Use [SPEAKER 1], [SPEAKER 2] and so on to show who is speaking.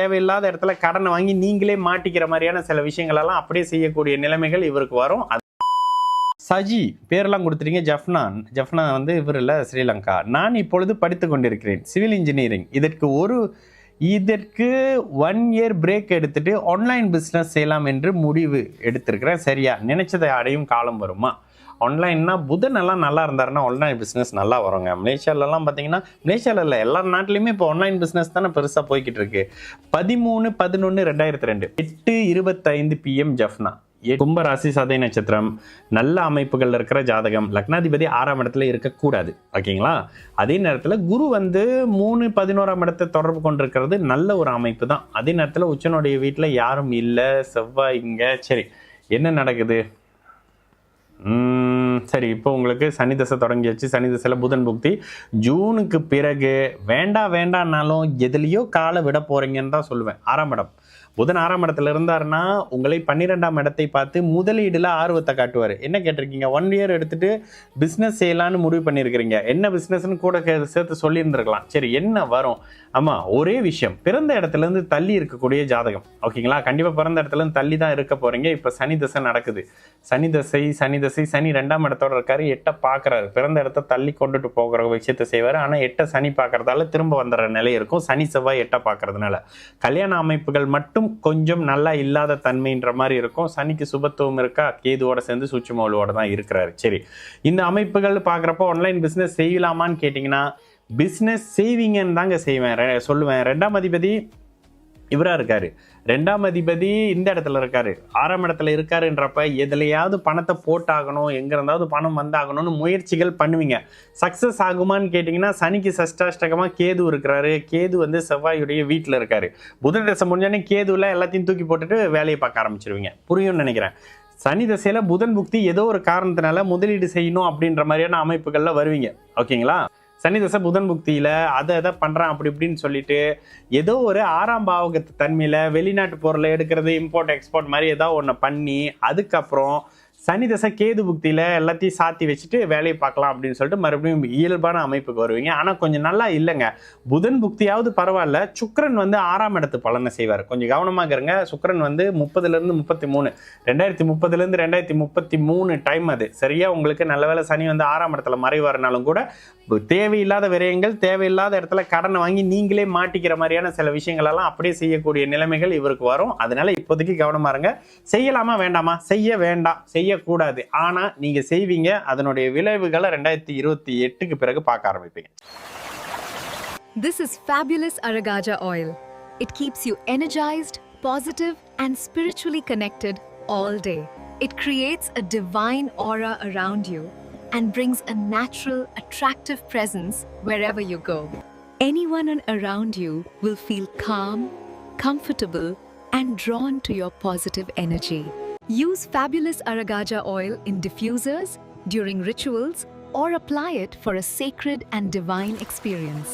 [SPEAKER 1] தேவையில்லாத இடத்துல கடனை வாங்கி நீங்களே மாட்டிக்கிற மாதிரியான சில விஷயங்களெல்லாம் அப்படியே செய்யக்கூடிய நிலைமைகள் இவருக்கு வரும். சஜி பேரெல்லாம் கொடுத்துட்டீங்க. ஜஃப்னா வந்து இவர் இல்லை, ஸ்ரீலங்கா. நான் இப்பொழுது படித்து கொண்டிருக்கிறேன் சிவில் இன்ஜினியரிங். இதற்கு 1 இயர் பிரேக் எடுத்துட்டு ஆன்லைன் பிஸ்னஸ் செய்யலாம் என்று முடிவு எடுத்திருக்கிறேன். சரியா? நினைச்சதை அடையும் காலம் வருமா? ஆன்லைன்னா புதன் எல்லாம் நல்லா இருந்தாருன்னா ஆன்லைன் பிஸ்னஸ் நல்லா வருங்க. மலேசியாலலாம் பார்த்தீங்கன்னா, மலேசியாவில் இல்லை எல்லா நாட்டிலையுமே இப்போ ஆன்லைன் பிஸ்னஸ் தானே பெருசாக போய்கிட்டு இருக்கு. 13/11/2002 8:25 PM ஜஃப்னா. கும்பராசி, சதய நட்சத்திரம், நல்ல அமைப்புகள் இருக்கிற ஜாதகம், லக்னாதிபதி 6ஆம் இடத்துல இருக்கக்கூடாது. ஓகேங்களா? அதே நேரத்தில் குரு வந்து 3/11ஆம் இடத்தை தொடர்பு கொண்டிருக்கிறது நல்ல ஒரு அமைப்பு தான். அதே நேரத்தில் உச்சனுடைய வீட்டில் யாரும் இல்லை, செவ்வாய் இங்கே. சரி, என்ன நடக்குது? சரி, இப்போ உங்களுக்கு சனி தசை தொடங்கியாச்சு. சனி தசையில் புதன் புக்தி. ஜூனுக்கு பிறகு வேண்டாம்னாலும் எதுலேயோ காலை விட போகிறீங்கன்னு தான் சொல்லுவேன். 6ஆம் இடம் புதன் 6ஆம் இடத்துல இருந்தாருன்னா உங்களை 12ஆம் இடத்தை பார்த்து முதலீடுல ஆர்வத்தை காட்டுவார். என்ன கேட்டிருக்கீங்க? 1 இயர் எடுத்துட்டு பிஸ்னஸ் செய்யலான்னு முடிவு பண்ணியிருக்கிறீங்க. என்ன பிஸ்னஸ்ன்னு கூட சேர்த்து சொல்லியிருந்துருக்கலாம். சரி, என்ன வரும்? ஆமாம், ஒரே விஷயம், பிறந்த இடத்துலேருந்து தள்ளி இருக்கக்கூடிய ஜாதகம். ஓகேங்களா? கண்டிப்பாக பிறந்த இடத்துலேருந்து தள்ளி தான் இருக்க போகிறீங்க. இப்போ சனி தசை நடக்குது. சனி தசை சனி 2ஆம் இடத்தோட இருக்காரு, 8 பார்க்குறாரு. பிறந்த இடத்த தள்ளி கொண்டுட்டு போகிற விஷயத்தை செய்வார். ஆனால் 8 சனி பார்க்கறதால திரும்ப வந்துடுற நிலை இருக்கும். சனி செவ்வாய் 8 பார்க்கறதுனால கல்யாண அமைப்புகள் மட்டும் கொஞ்சம் நல்லா இல்லாத தன்மைன்ற மாதிரி இருக்கும். சனிக்கு சுபத்துவம் இருக்கா, கேதுவோட சேர்ந்து சூட்சுமோலோட தான் இருக்கிறாரு. சரி, இந்த அமைப்புகள் பார்க்குறப்போ ஆன்லைன் பிஸ்னஸ் செய்யலாமான்னு கேட்டிங்கன்னா, பிஸ்னஸ் செய்வீங்கன்னு தாங்க சொல்லுவேன். 2ஆம் அதிபதி இவராக இருக்காரு. 2ஆம் அதிபதி இந்த இடத்துல இருக்காரு, 6ஆம் இடத்துல இருக்காருன்றப்ப எதுலையாவது பணத்தை போட்டாகணும், எங்க இருந்தாவது பணம் வந்தாகணும்னு முயற்சிகள் பண்ணுவீங்க. சக்சஸ் ஆகுமான்னு கேட்டிங்கன்னா, சனிக்கு சஷ்டாஷ்டகமாக கேது இருக்கிறாரு. கேது வந்து செவ்வாயுடைய வீட்டில் இருக்காரு. புதன் தசை முடிஞ்சோடனே கேதுவில் எல்லாத்தையும் தூக்கி போட்டுட்டு வேலையை பார்க்க ஆரம்பிச்சிருவீங்க. புரியும்னு நினைக்கிறேன். சனி தசையில் புதன் புக்தி ஏதோ ஒரு காரணத்தினால முதலீடு செய்யணும் அப்படின்ற மாதிரியான அமைப்புகளில் வருவீங்க. ஓகேங்களா? சனி தசை புதன் புக்தியில் அதை பண்ணுறான் அப்படி இப்படின்னு சொல்லிட்டு ஏதோ ஒரு 6ஆம் பாவகத்து தன்மையில் வெளிநாட்டு பொருளை எடுக்கிறது, இம்போர்ட் எக்ஸ்போர்ட் மாதிரி ஏதோ ஒன்று பண்ணி அதுக்கப்புறம் சனி தசை கேது புக்தியில் எல்லாத்தையும் சாத்தி வச்சுட்டு வேலையை பார்க்கலாம் அப்படின்னு சொல்லிட்டு மறுபடியும் இயல்பான அமைப்புக்கு வருவீங்க. ஆனால் கொஞ்சம் நல்லா இல்லைங்க. புதன் புக்தியாவது பரவாயில்ல. சுக்கிரன் வந்து 6ஆம் இடத்து பலனை செய்வார். கொஞ்சம் கவனமாக இருங்க. சுக்கிரன் வந்து 30லேருந்து 33 2030லேருந்து 2033 டைம் அது. சரியா? உங்களுக்கு நல்ல வேலை சனி வந்து 6ஆம் இடத்துல மறைவாருனாலும் கூட தேவையில்லாத விரயங்கள், தேவையில்லாத இடத்துல கடனை வாங்கி நீங்களே மாட்டிக்கிற மாதிரியான சில விஷயங்களெல்லாம் அப்படியே செய்யக்கூடிய நிலைமைகள் இவருக்கு வரும். அதனால இப்போதைக்கு கவனமா இருங்க. செய்யலாமா வேண்டாமா? செய்ய வேண்டாம், செய்யக்கூடாது. ஆனா நீங்க செய்வீங்க. அதனுடைய விளைவுகளை 2028க்கு பிறகு பார்க்க ஆரம்பிப்பீங்க.
[SPEAKER 2] This is fabulous Aragaja oil. It keeps you energized, positive and spiritually connected all day. It creates a divine aura around you and brings a natural, attractive presence wherever you go. Anyone around you will feel calm, comfortable, and drawn to your positive energy. Use fabulous Aragaja oil in diffusers, during rituals, or apply it for a sacred and divine experience.